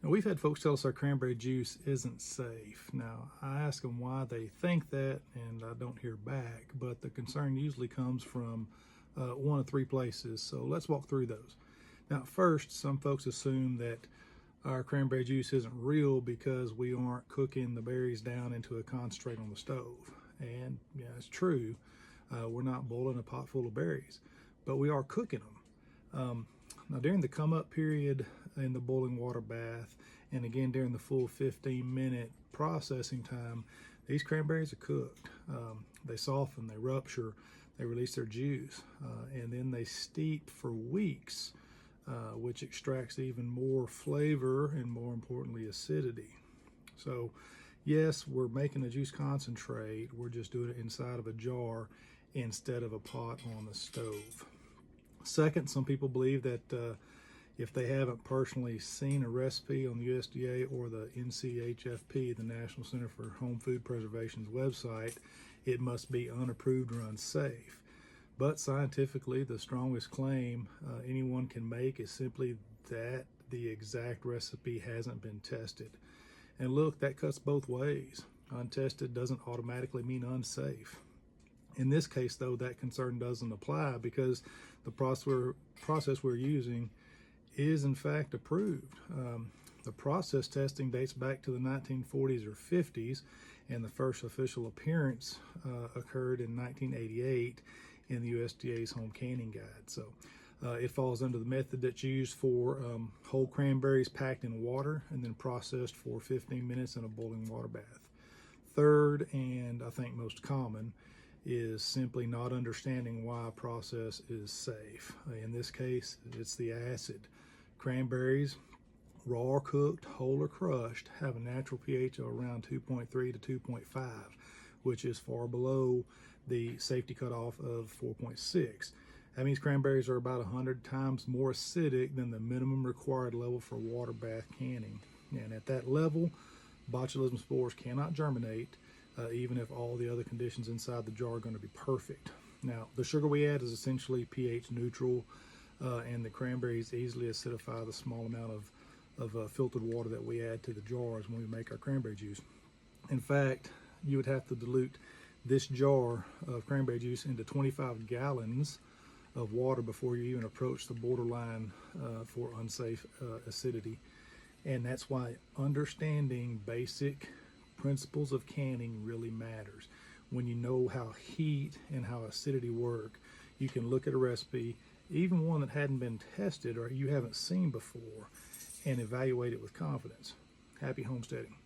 Now, we've had folks tell us our cranberry juice isn't safe. Now, I ask them why they think that, and I don't hear back, but the concern usually comes from one of three places. So let's walk through those. Now, first, some folks assume that our cranberry juice isn't real because we aren't cooking the berries down into a concentrate on the stove. And yeah, it's true. We're not boiling a pot full of berries, but we are cooking them. Now, during the come up period in the boiling water bath, and again during the full 15-minute processing time, these cranberries are cooked. They soften, they rupture, they release their juice, and then they steep for weeks, which extracts even more flavor and, more importantly, acidity. So yes, we're making a juice concentrate, we're just doing it inside of a jar instead of a pot on the stove. Second, some people believe that if they haven't personally seen a recipe on the USDA or the NCHFP, the National Center for Home Food Preservation's website, it must be unapproved or unsafe. But scientifically, the strongest claim anyone can make is simply that the exact recipe hasn't been tested. And look, that cuts both ways. Untested doesn't automatically mean unsafe. In this case, though, that concern doesn't apply because the process we're using is in fact approved. The process testing dates back to the 1940s or 50s, and the first official appearance occurred in 1988 in the USDA's Home Canning Guide. So it falls under the method that's used for whole cranberries packed in water and then processed for 15 minutes in a boiling water bath. Third, and I think most common, is simply not understanding why a process is safe. In this case, it's the acid. Cranberries, raw or cooked, whole or crushed, have a natural pH of around 2.3 to 2.5, which is far below the safety cutoff of 4.6. That means cranberries are about 100 times more acidic than the minimum required level for water bath canning. And at that level, botulism spores cannot germinate, even if all the other conditions inside the jar are going to be perfect. Now, the sugar we add is essentially pH neutral, and the cranberries easily acidify the small amount of filtered water that we add to the jars when we make our cranberry juice. In fact, you would have to dilute this jar of cranberry juice into 25 gallons of water before you even approach the borderline for unsafe acidity. And that's why understanding basic principles of canning really matters. When you know how heat and how acidity work, you can look at a recipe, even one that hadn't been tested or you haven't seen before, and evaluate it with confidence. Happy homesteading.